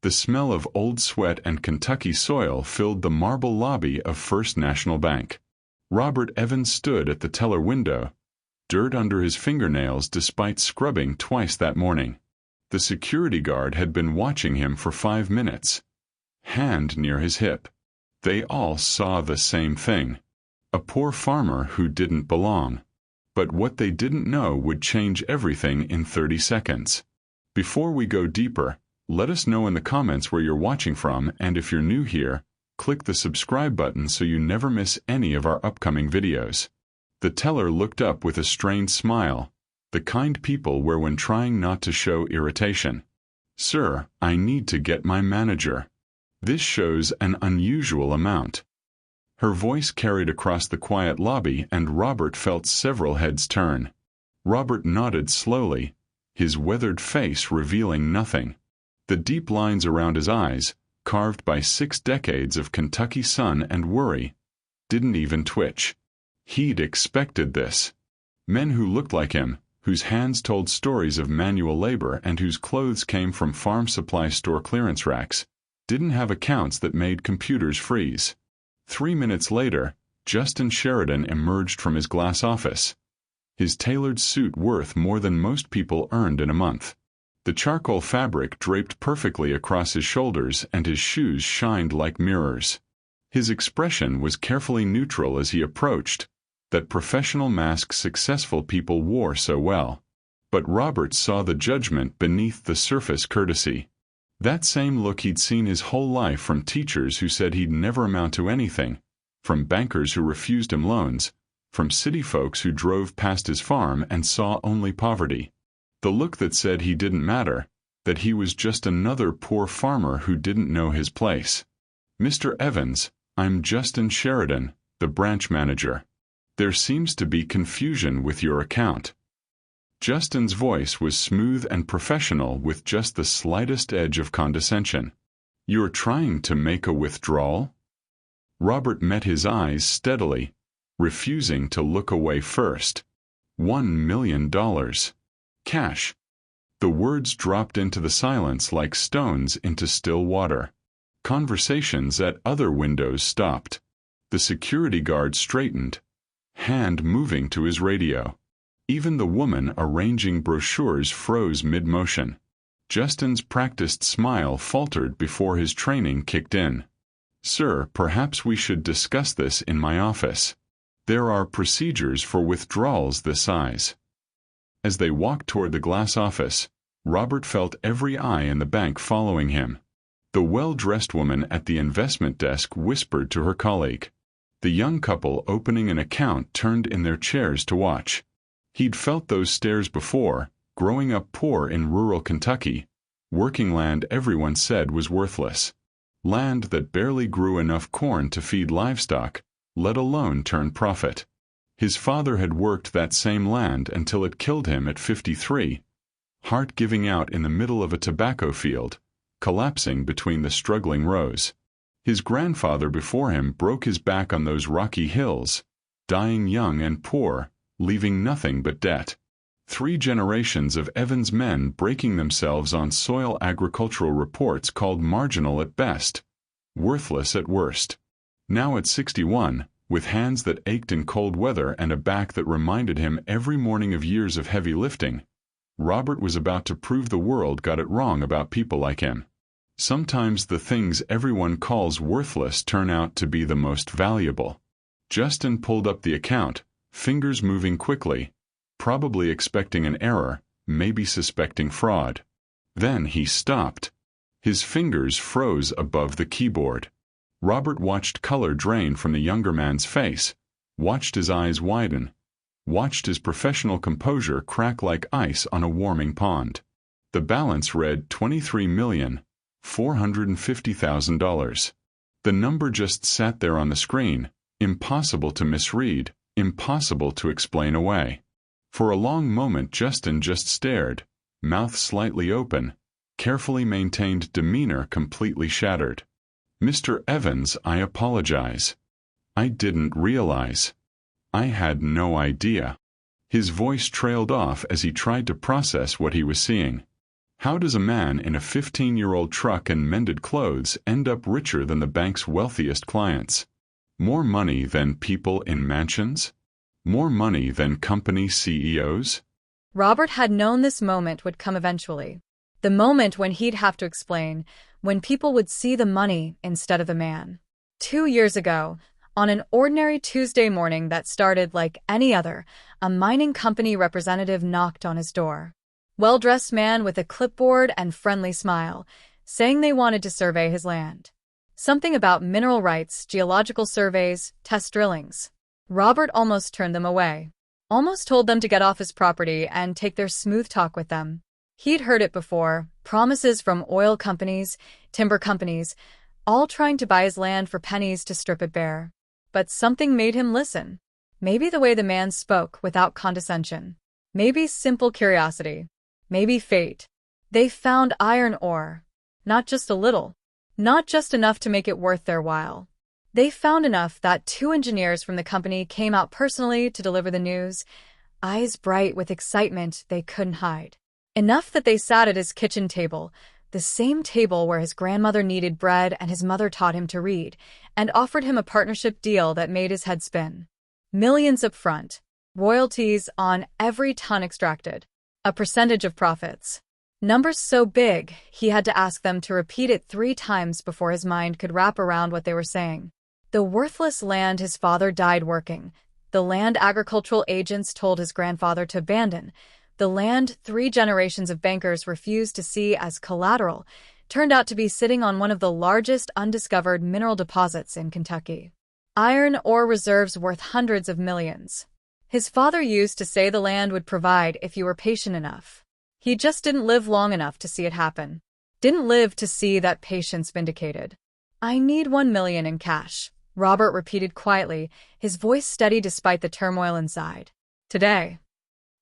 The smell of old sweat and Kentucky soil filled the marble lobby of First National Bank. Robert Evans stood at the teller window, dirt under his fingernails despite scrubbing twice that morning. The security guard had been watching him for 5 minutes, hand near his hip. They all saw the same thing. A poor farmer who didn't belong. But what they didn't know would change everything in 30 seconds. Before we go deeper, let us know in the comments where you're watching from, and if you're new here, click the subscribe button so you never miss any of our upcoming videos. The teller looked up with a strained smile, the kind people wear when trying not to show irritation. "Sir, I need to get my manager. This shows an unusual amount." Her voice carried across the quiet lobby, and Robert felt several heads turn. Robert nodded slowly, his weathered face revealing nothing. The deep lines around his eyes, carved by 6 decades of Kentucky sun and worry, didn't even twitch. He'd expected this. Men who looked like him, whose hands told stories of manual labor and whose clothes came from farm supply store clearance racks, didn't have accounts that made computers freeze. 3 minutes later, Justin Sheridan emerged from his glass office, his tailored suit worth more than most people earned in a month. The charcoal fabric draped perfectly across his shoulders, and his shoes shined like mirrors. His expression was carefully neutral as he approached, that professional mask successful people wore so well. But Robert saw the judgment beneath the surface courtesy. That same look he'd seen his whole life from teachers who said he'd never amount to anything, from bankers who refused him loans, from city folks who drove past his farm and saw only poverty. The look that said he didn't matter, that he was just another poor farmer who didn't know his place. "Mr. Evans, I'm Justin Sheridan, the branch manager. There seems to be confusion with your account." Justin's voice was smooth and professional with just the slightest edge of condescension. "You're trying to make a withdrawal?" Robert met his eyes steadily, refusing to look away first. $1 million. Cash. The words dropped into the silence like stones into still water. Conversations at other windows stopped. The security guard straightened, hand moving to his radio. Even the woman arranging brochures froze mid-motion. Justin's practiced smile faltered before his training kicked in. "Sir, perhaps we should discuss this in my office. There are procedures for withdrawals this size." As they walked toward the glass office, Robert felt every eye in the bank following him. The well-dressed woman at the investment desk whispered to her colleague. The young couple opening an account turned in their chairs to watch. He'd felt those stares before, growing up poor in rural Kentucky, working land everyone said was worthless. Land that barely grew enough corn to feed livestock, let alone turn profit. His father had worked that same land until it killed him at 53, heart giving out in the middle of a tobacco field, collapsing between the struggling rows. His grandfather before him broke his back on those rocky hills, dying young and poor, leaving nothing but debt. 3 generations of Evans men breaking themselves on soil agricultural reports called marginal at best, worthless at worst. Now at 61, with hands that ached in cold weather and a back that reminded him every morning of years of heavy lifting, Robert was about to prove the world got it wrong about people like him. Sometimes the things everyone calls worthless turn out to be the most valuable. Justin pulled up the account, fingers moving quickly, probably expecting an error, maybe suspecting fraud. Then he stopped. His fingers froze above the keyboard. Robert watched color drain from the younger man's face, watched his eyes widen, watched his professional composure crack like ice on a warming pond. The balance read $23,450,000. The number just sat there on the screen, impossible to misread, impossible to explain away. For a long moment Justin just stared, mouth slightly open, carefully maintained demeanor completely shattered. "Mr. Evans, I apologize. I didn't realize. I had no idea." His voice trailed off as he tried to process what he was seeing. How does a man in a 15-year-old truck and mended clothes end up richer than the bank's wealthiest clients? More money than people in mansions? More money than company CEOs? Robert had known this moment would come eventually. The moment when he'd have to explain, when people would see the money instead of the man. 2 years ago, on an ordinary Tuesday morning that started like any other, a mining company representative knocked on his door. Well-dressed man with a clipboard and friendly smile, saying they wanted to survey his land. Something about mineral rights, geological surveys, test drillings. Robert almost turned them away. Almost told them to get off his property and take their smooth talk with them. He'd heard it before, promises from oil companies, timber companies, all trying to buy his land for pennies to strip it bare. But something made him listen. Maybe the way the man spoke without condescension. Maybe simple curiosity. Maybe fate. They found iron ore. Not just a little. Not just enough to make it worth their while. They found enough that 2 engineers from the company came out personally to deliver the news, eyes bright with excitement they couldn't hide. Enough that they sat at his kitchen table, the same table where his grandmother kneaded bread and his mother taught him to read, and offered him a partnership deal that made his head spin. Millions up front, royalties on every ton extracted, a percentage of profits. Numbers so big, he had to ask them to repeat it 3 times before his mind could wrap around what they were saying. The worthless land his father died working, the land agricultural agents told his grandfather to abandon, the land 3 generations of bankers refused to see as collateral, turned out to be sitting on one of the largest undiscovered mineral deposits in Kentucky. Iron ore reserves worth hundreds of millions. His father used to say the land would provide if you were patient enough. He just didn't live long enough to see it happen. Didn't live to see that patience vindicated. "I need $1 million in cash," Robert repeated quietly, his voice steady despite the turmoil inside. "Today."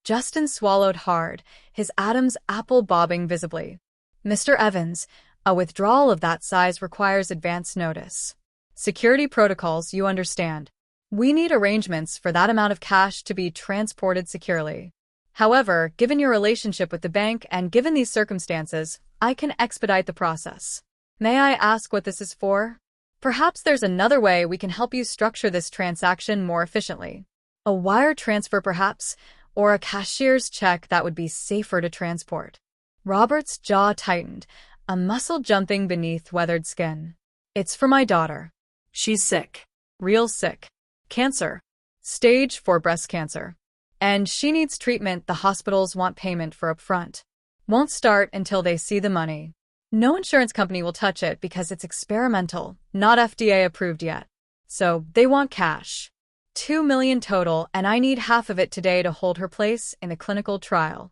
Justin swallowed hard, his Adam's apple bobbing visibly. "Mr. Evans, a withdrawal of that size requires advance notice. Security protocols, you understand. We need arrangements for that amount of cash to be transported securely. However, given your relationship with the bank and given these circumstances, I can expedite the process. May I ask what this is for? Perhaps there's another way we can help you structure this transaction more efficiently. A wire transfer perhaps, or a cashier's check that would be safer to transport." Robert's jaw tightened, a muscle jumping beneath weathered skin. "It's for my daughter. She's sick. Real sick. Cancer. Stage 4 breast cancer. And she needs treatment the hospitals want payment for upfront. Won't start until they see the money. No insurance company will touch it because it's experimental, not FDA approved yet. So they want cash. $2 million total, and I need half of it today to hold her place in the clinical trial."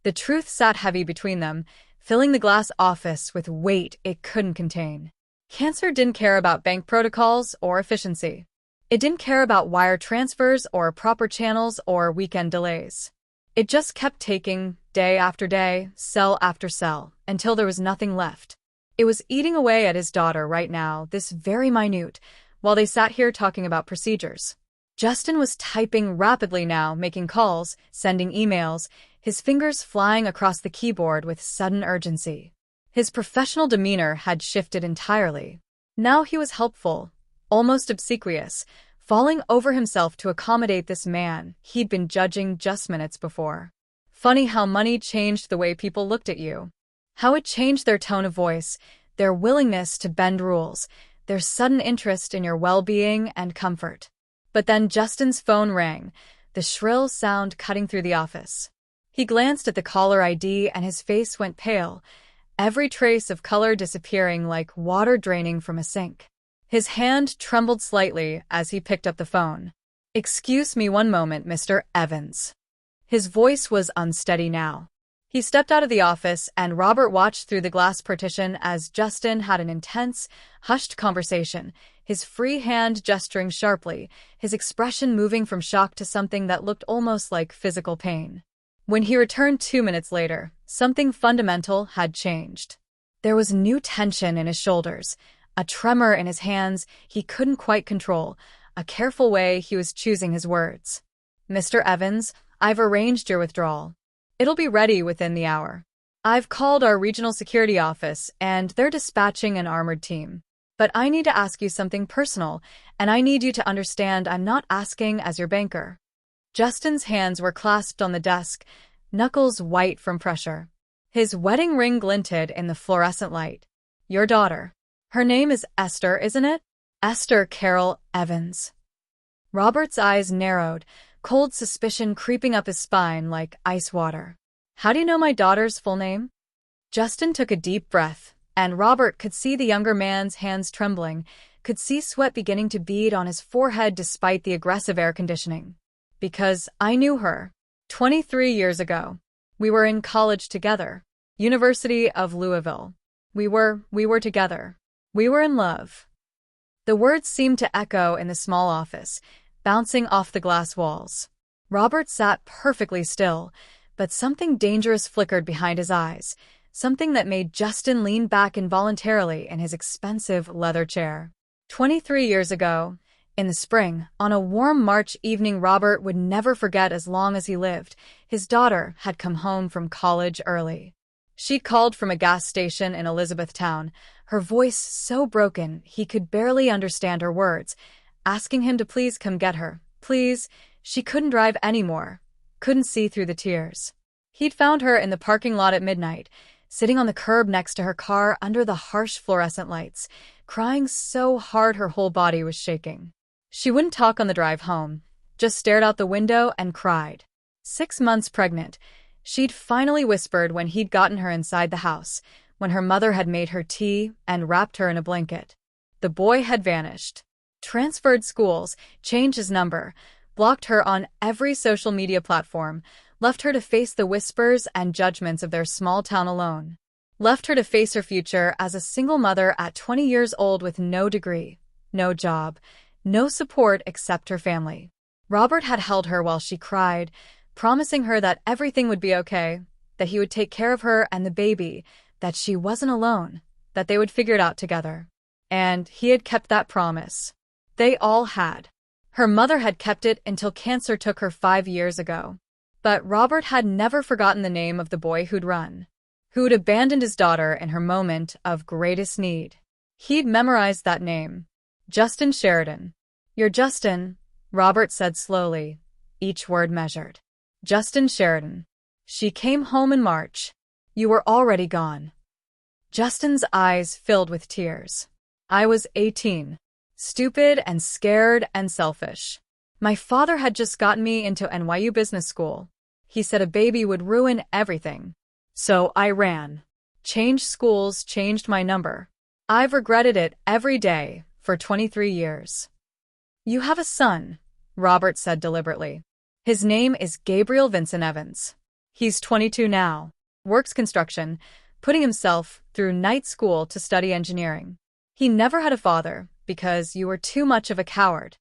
The truth sat heavy between them, filling the glass office with weight it couldn't contain. Cancer didn't care about bank protocols or efficiency. It didn't care about wire transfers or proper channels or weekend delays. It just kept taking, day after day, cell after cell, until there was nothing left. It was eating away at his daughter right now, this very minute, while they sat here talking about procedures. Justin was typing rapidly now, making calls, sending emails, his fingers flying across the keyboard with sudden urgency. His professional demeanor had shifted entirely. Now he was helpful, almost obsequious, falling over himself to accommodate this man he'd been judging just minutes before. Funny how money changed the way people looked at you. How it changed their tone of voice, their willingness to bend rules, their sudden interest in your well-being and comfort. But then Justin's phone rang, the shrill sound cutting through the office. He glanced at the caller ID and his face went pale, every trace of color disappearing like water draining from a sink. His hand trembled slightly as he picked up the phone. "Excuse me one moment, Mr. Evans." His voice was unsteady now. He stepped out of the office and Robert watched through the glass partition as Justin had an intense, hushed conversation, his free hand gesturing sharply, his expression moving from shock to something that looked almost like physical pain. When he returned 2 minutes later, something fundamental had changed. There was new tension in his shoulders, a tremor in his hands he couldn't quite control, a careful way he was choosing his words. "Mr. Evans, I've arranged your withdrawal. It'll be ready within the hour. I've called our regional security office, and they're dispatching an armored team. But I need to ask you something personal, and I need you to understand I'm not asking as your banker. Justin's hands were clasped on the desk, knuckles white from pressure. His wedding ring glinted in the fluorescent light. Your daughter. Her name is Esther, isn't it? Esther Carol Evans. Robert's eyes narrowed, cold suspicion creeping up his spine like ice water. How do you know my daughter's full name? Justin took a deep breath, and Robert could see the younger man's hands trembling, could see sweat beginning to bead on his forehead despite the aggressive air conditioning. Because I knew her. 23 years ago. We were in college together. University of Louisville. We were together. We were in love. The words seemed to echo in the small office, bouncing off the glass walls. Robert sat perfectly still, but something dangerous flickered behind his eyes, something that made Justin lean back involuntarily in his expensive leather chair. 23 years ago, in the spring, on a warm March evening Robert would never forget as long as he lived, his daughter had come home from college early. She'd called from a gas station in Elizabethtown, her voice so broken he could barely understand her words, asking him to please come get her. Please, she couldn't drive anymore, couldn't see through the tears. He'd found her in the parking lot at midnight, sitting on the curb next to her car under the harsh fluorescent lights, crying so hard her whole body was shaking. She wouldn't talk on the drive home, just stared out the window and cried. 6 months pregnant, she'd finally whispered when he'd gotten her inside the house, when her mother had made her tea and wrapped her in a blanket. The boy had vanished. Transferred schools, changed his number, blocked her on every social media platform, left her to face the whispers and judgments of their small town alone. Left her to face her future as a single mother at 20 years old with no degree, no job, no support except her family. Robert had held her while she cried, promising her that everything would be okay, that he would take care of her and the baby, that she wasn't alone, that they would figure it out together. And he had kept that promise. They all had. Her mother had kept it until cancer took her 5 years ago. But Robert had never forgotten the name of the boy who'd run, who'd abandoned his daughter in her moment of greatest need. He'd memorized that name. Justin Sheridan. You're Justin, Robert said slowly, each word measured. Justin Sheridan. She came home in March. You were already gone. Justin's eyes filled with tears. I was 18. Stupid and scared and selfish. My father had just gotten me into NYU Business School. He said a baby would ruin everything. So I ran. Changed schools, changed my number. I've regretted it every day for 23 years. You have a son, Robert said deliberately. His name is Gabriel Vincent Evans. He's 22 now, works construction, putting himself through night school to study engineering. He never had a father because you were too much of a coward.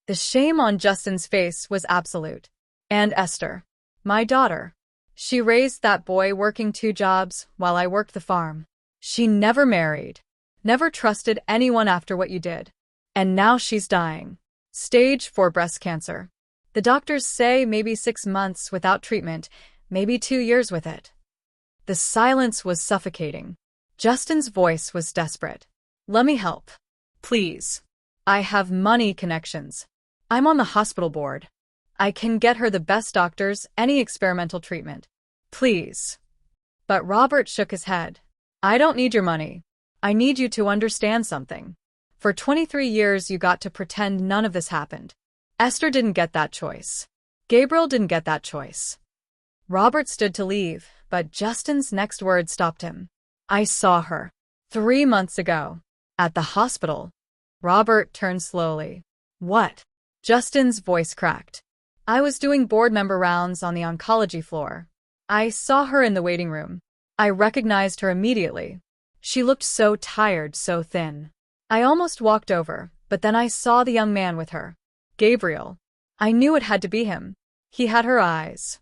The shame on Justin's face was absolute. And Esther, my daughter. She raised that boy working 2 jobs while I worked the farm. She never married, never trusted anyone after what you did. And now she's dying. Stage 4 breast cancer. The doctors say maybe 6 months without treatment, maybe 2 years with it. The silence was suffocating. Justin's voice was desperate. Let me help. Please. I have money connections. I'm on the hospital board. I can get her the best doctors, any experimental treatment. Please. But Robert shook his head. I don't need your money. I need you to understand something. For 23 years you got to pretend none of this happened. Esther didn't get that choice. Gabriel didn't get that choice. Robert stood to leave, but Justin's next word stopped him. I saw her. 3 months ago. At the hospital. Robert turned slowly. What? Justin's voice cracked. I was doing board member rounds on the oncology floor. I saw her in the waiting room. I recognized her immediately. She looked so tired, so thin. I almost walked over, but then I saw the young man with her. Gabriel. I knew it had to be him. He had her eyes.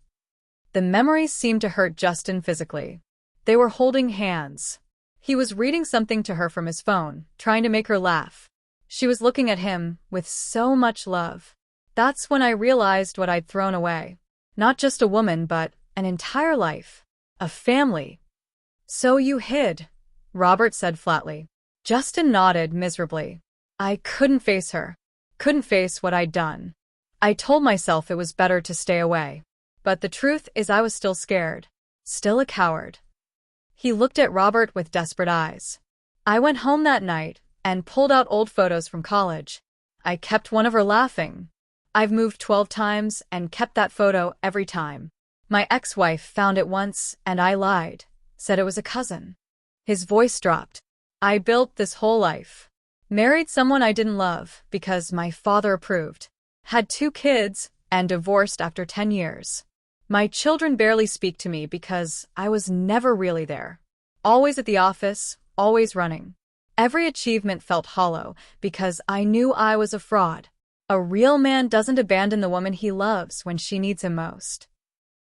The memories seemed to hurt Justin physically. They were holding hands. He was reading something to her from his phone, trying to make her laugh. She was looking at him with so much love. That's when I realized what I'd thrown away. Not just a woman, but an entire life. A family. So you hid, Robert said flatly. Justin nodded miserably. I couldn't face her. Couldn't face what I'd done. I told myself it was better to stay away. But the truth is I was still scared. Still a coward. He looked at Robert with desperate eyes. I went home that night and pulled out old photos from college. I kept one of her laughing. I've moved 12 times and kept that photo every time. My ex-wife found it once and I lied, said it was a cousin. His voice dropped. I built this whole life. Married someone I didn't love because my father approved. Had 2 kids and divorced after 10 years. My children barely speak to me because I was never really there. Always at the office, always running. Every achievement felt hollow because I knew I was a fraud. A real man doesn't abandon the woman he loves when she needs him most.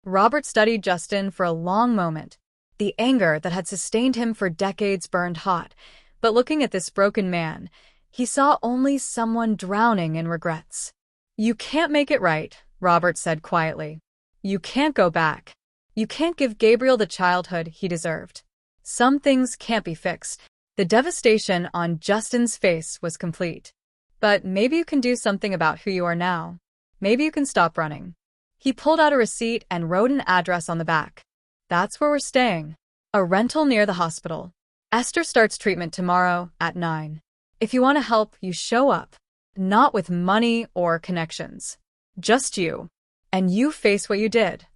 Robert studied Justin for a long moment. The anger that had sustained him for decades burned hot, but looking at this broken man, he saw only someone drowning in regrets. You can't make it right, Robert said quietly. You can't go back. You can't give Gabriel the childhood he deserved. Some things can't be fixed. The devastation on Justin's face was complete. But maybe you can do something about who you are now. Maybe you can stop running. He pulled out a receipt and wrote an address on the back. That's where we're staying. A rental near the hospital. Esther starts treatment tomorrow at 9. If you want to help, you show up. Not with money or connections. Just you. And you face what you did.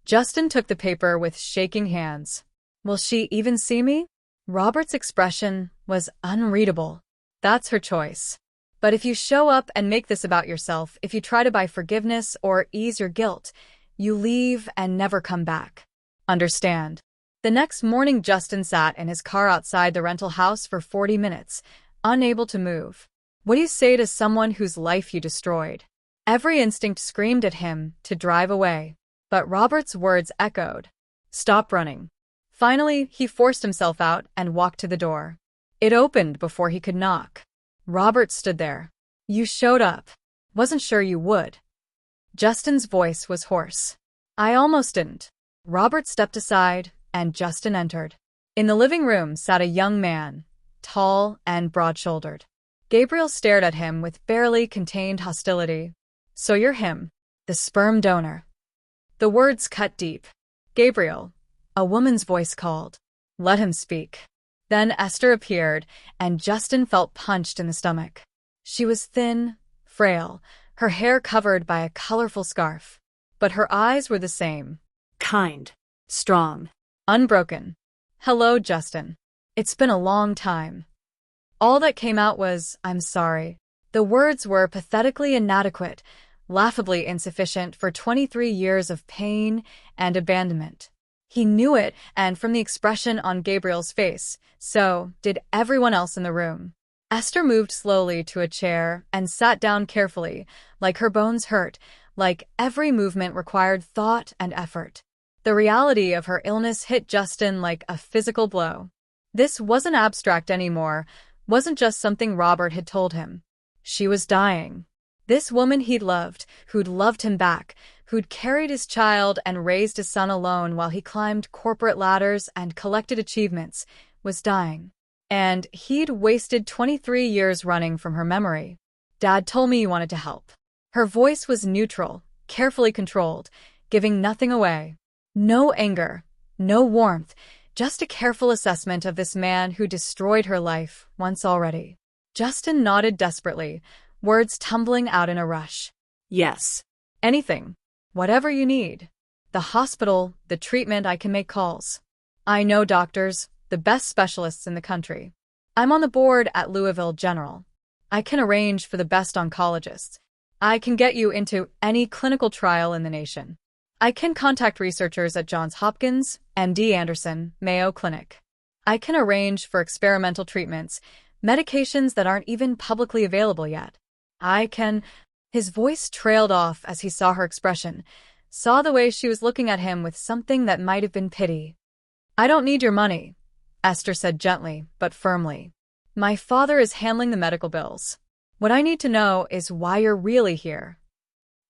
Justin took the paper with shaking hands. Will she even see me? Robert's expression was unreadable. That's her choice. But if you show up and make this about yourself, if you try to buy forgiveness or ease your guilt, you leave and never come back. Understand? The next morning, Justin sat in his car outside the rental house for 40 minutes, unable to move. What do you say to someone whose life you destroyed? Every instinct screamed at him to drive away, but Robert's words echoed. Stop running. Finally, he forced himself out and walked to the door. It opened before he could knock. Robert stood there. You showed up. Wasn't sure you would. Justin's voice was hoarse. I almost didn't. Robert stepped aside, and Justin entered. In the living room sat a young man, tall and broad-shouldered. Gabriel stared at him with barely contained hostility. So you're him, the sperm donor. The words cut deep. Gabriel, a woman's voice called. Let him speak. Then Esther appeared, and Justin felt punched in the stomach. She was thin, frail, her hair covered by a colorful scarf. But her eyes were the same. Kind, strong, unbroken. Hello, Justin. It's been a long time. All that came out was, I'm sorry. The words were pathetically inadequate, laughably insufficient for 23 years of pain and abandonment. He knew it, and from the expression on Gabriel's face, so did everyone else in the room. Esther moved slowly to a chair and sat down carefully, like her bones hurt, like every movement required thought and effort. The reality of her illness hit Justin like a physical blow. This wasn't abstract anymore, wasn't just something Robert had told him. She was dying. This woman he'd loved, who'd loved him back, who'd carried his child and raised his son alone while he climbed corporate ladders and collected achievements, was dying. And he'd wasted 23 years running from her memory. Dad told me you wanted to help. Her voice was neutral, carefully controlled, giving nothing away. No anger, no warmth, just a careful assessment of this man who destroyed her life once already. Justin nodded desperately, words tumbling out in a rush. Yes. Anything. Whatever you need. The hospital, the treatment, I can make calls. I know doctors, the best specialists in the country. I'm on the board at Louisville General. I can arrange for the best oncologists. I can get you into any clinical trial in the nation. I can contact researchers at Johns Hopkins, MD Anderson, Mayo Clinic. I can arrange for experimental treatments, medications that aren't even publicly available yet. I can... His voice trailed off as he saw her expression, saw the way she was looking at him with something that might have been pity. I don't need your money, Esther said gently but firmly. My father is handling the medical bills. What I need to know is why you're really here.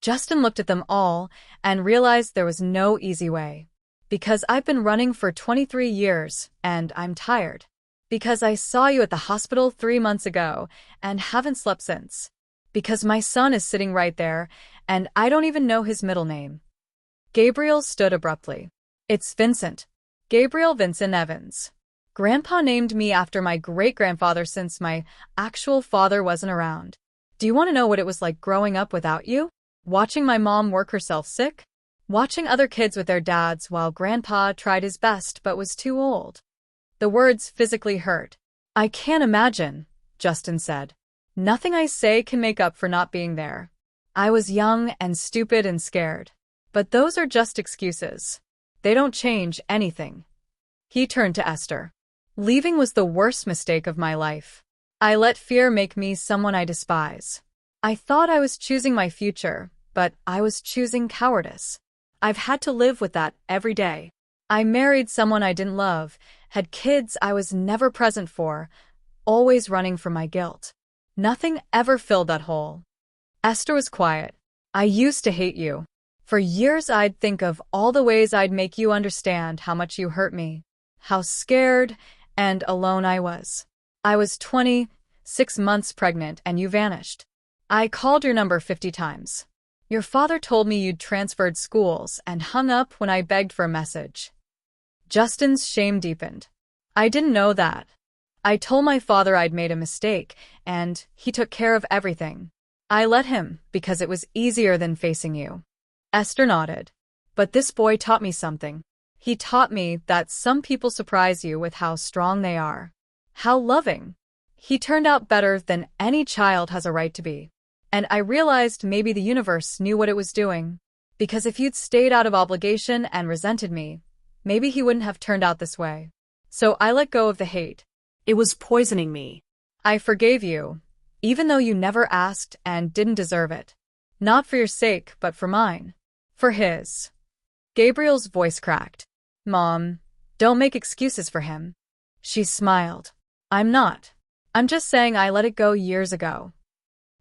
Justin looked at them all and realized there was no easy way. Because I've been running for 23 years, and I'm tired. Because I saw you at the hospital 3 months ago, and haven't slept since. Because my son is sitting right there, and I don't even know his middle name. Gabriel stood abruptly. It's Vincent. Gabriel Vincent Evans. Grandpa named me after my great-grandfather since my actual father wasn't around. Do you want to know what it was like growing up without you? Watching my mom work herself sick? Watching other kids with their dads while Grandpa tried his best but was too old? The words physically hurt. I can't imagine, Justin said. Nothing I say can make up for not being there. I was young and stupid and scared. But those are just excuses. They don't change anything. He turned to Esther. Leaving was the worst mistake of my life. I let fear make me someone I despise. I thought I was choosing my future, but I was choosing cowardice. I've had to live with that every day. I married someone I didn't love, had kids I was never present for, always running from my guilt. Nothing ever filled that hole. Esther was quiet. I used to hate you. For years I'd think of all the ways I'd make you understand how much you hurt me, how scared and alone I was. I was 26 months pregnant and you vanished. I called your number 50 times. Your father told me you'd transferred schools and hung up when I begged for a message. Justin's shame deepened. I didn't know that. I told my father I'd made a mistake, and he took care of everything. I let him because it was easier than facing you. Esther nodded. But this boy taught me something. He taught me that some people surprise you with how strong they are. How loving. He turned out better than any child has a right to be. And I realized maybe the universe knew what it was doing. Because if you'd stayed out of obligation and resented me, maybe he wouldn't have turned out this way. So I let go of the hate. It was poisoning me. I forgave you, even though you never asked and didn't deserve it. Not for your sake, but for mine. For his. Gabriel's voice cracked. Mom, don't make excuses for him. She smiled. I'm not. I'm just saying I let it go years ago.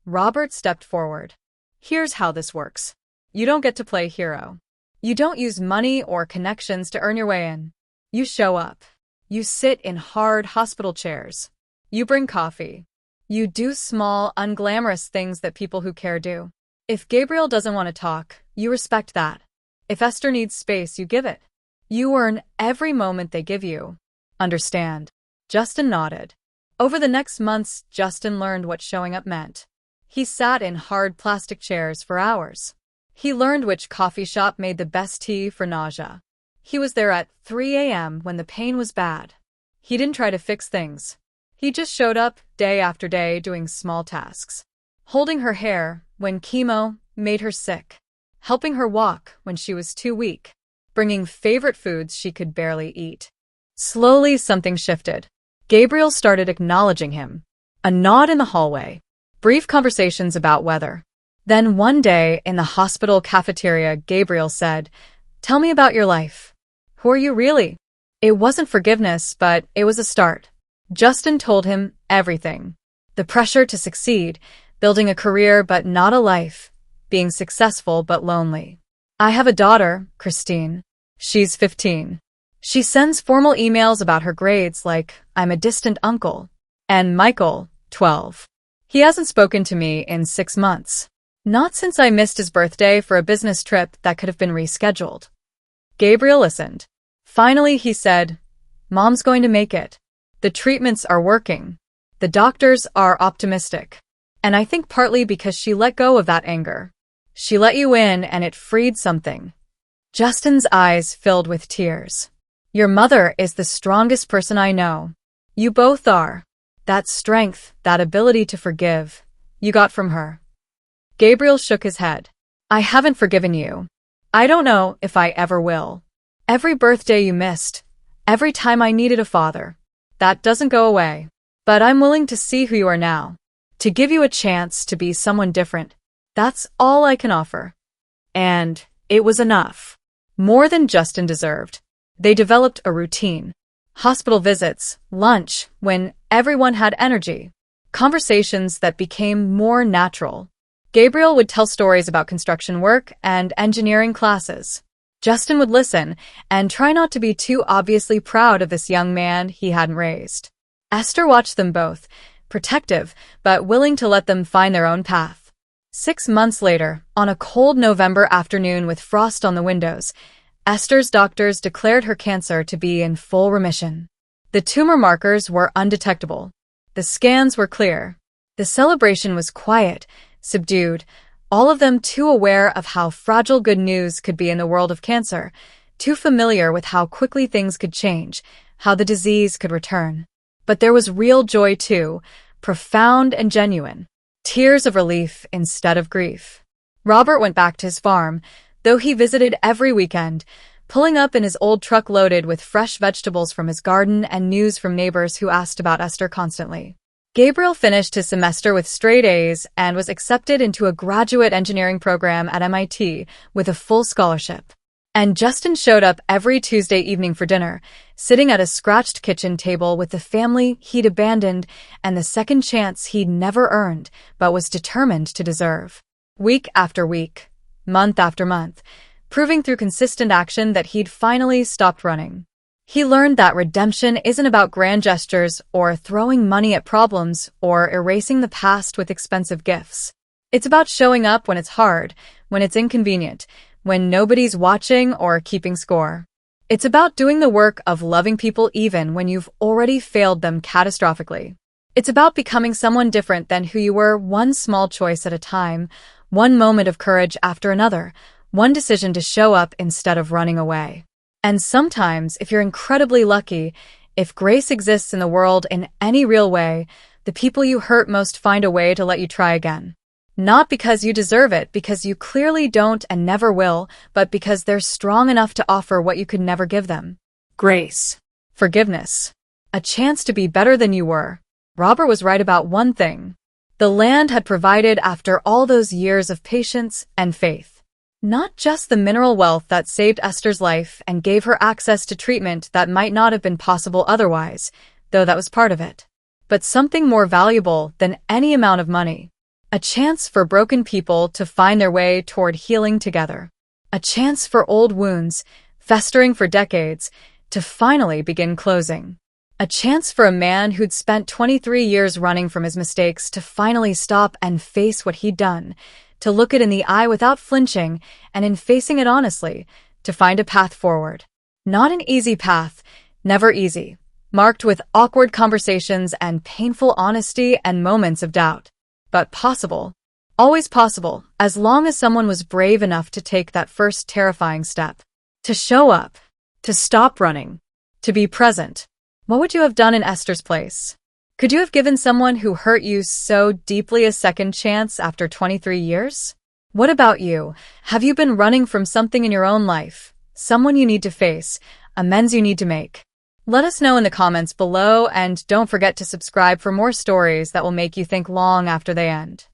Robert stepped forward. Here's how this works. You don't get to play hero. You don't use money or connections to earn your way in. You show up. You sit in hard hospital chairs. You bring coffee. You do small, unglamorous things that people who care do. If Gabriel doesn't want to talk, you respect that. If Esther needs space, you give it. You earn every moment they give you. Understand? Justin nodded. Over the next months, Justin learned what showing up meant. He sat in hard plastic chairs for hours. He learned which coffee shop made the best tea for nausea. He was there at 3 a.m. when the pain was bad. He didn't try to fix things. He just showed up day after day doing small tasks. Holding her hair when chemo made her sick. Helping her walk when she was too weak. Bringing favorite foods she could barely eat. Slowly something shifted. Gabriel started acknowledging him. A nod in the hallway. Brief conversations about weather. Then one day in the hospital cafeteria, Gabriel said, Tell me about your life. Who are you really? It wasn't forgiveness, but it was a start. Justin told him everything. The pressure to succeed, building a career but not a life, being successful but lonely. I have a daughter, Christine. She's 15. She sends formal emails about her grades like I'm a distant uncle. And Michael, 12. He hasn't spoken to me in 6 months. Not since I missed his birthday for a business trip that could have been rescheduled. Gabriel listened. Finally, he said, Mom's going to make it. The treatments are working. The doctors are optimistic. And I think partly because she let go of that anger. She let you in and it freed something. Justin's eyes filled with tears. Your mother is the strongest person I know. You both are. That strength, that ability to forgive, you got from her. Gabriel shook his head. I haven't forgiven you. I don't know if I ever will. Every birthday you missed, every time I needed a father, that doesn't go away. But I'm willing to see who you are now, to give you a chance to be someone different. That's all I can offer. And it was enough. More than Justin deserved. They developed a routine. Hospital visits, lunch, when everyone had energy. Conversations that became more natural. Gabriel would tell stories about construction work and engineering classes. Justin would listen and try not to be too obviously proud of this young man he hadn't raised. Esther watched them both, protective but willing to let them find their own path. 6 months later, on a cold November afternoon with frost on the windows, Esther's doctors declared her cancer to be in full remission. The tumor markers were undetectable. The scans were clear. The celebration was quiet, subdued, all of them too aware of how fragile good news could be in the world of cancer, too familiar with how quickly things could change, how the disease could return. But there was real joy too, profound and genuine. Tears of relief instead of grief. Robert went back to his farm, though he visited every weekend, pulling up in his old truck loaded with fresh vegetables from his garden and news from neighbors who asked about Esther constantly. Gabriel finished his semester with straight A's and was accepted into a graduate engineering program at MIT with a full scholarship. And Justin showed up every Tuesday evening for dinner, sitting at a scratched kitchen table with the family he'd abandoned and the second chance he'd never earned but was determined to deserve. Week after week, month after month, proving through consistent action that he'd finally stopped running. He learned that redemption isn't about grand gestures or throwing money at problems or erasing the past with expensive gifts. It's about showing up when it's hard, when it's inconvenient, when nobody's watching or keeping score. It's about doing the work of loving people even when you've already failed them catastrophically. It's about becoming someone different than who you were, one small choice at a time, one moment of courage after another, one decision to show up instead of running away. And sometimes, if you're incredibly lucky, if grace exists in the world in any real way, the people you hurt most find a way to let you try again. Not because you deserve it, because you clearly don't and never will, but because they're strong enough to offer what you could never give them. Grace. Forgiveness. A chance to be better than you were. Robert was right about one thing. The land had provided after all those years of patience and faith. Not just the mineral wealth that saved Esther's life and gave her access to treatment that might not have been possible otherwise, though that was part of it, but something more valuable than any amount of money. A chance for broken people to find their way toward healing together. A chance for old wounds, festering for decades, to finally begin closing. A chance for a man who'd spent 23 years running from his mistakes to finally stop and face what he'd done, to look it in the eye without flinching, and in facing it honestly, to find a path forward. Not an easy path, never easy, marked with awkward conversations and painful honesty and moments of doubt. But possible. Always possible, as long as someone was brave enough to take that first terrifying step. To show up. To stop running. To be present. What would you have done in Esther's place? Could you have given someone who hurt you so deeply a second chance after 23 years? What about you? Have you been running from something in your own life? Someone you need to face? Amends you need to make? Let us know in the comments below, and don't forget to subscribe for more stories that will make you think long after they end.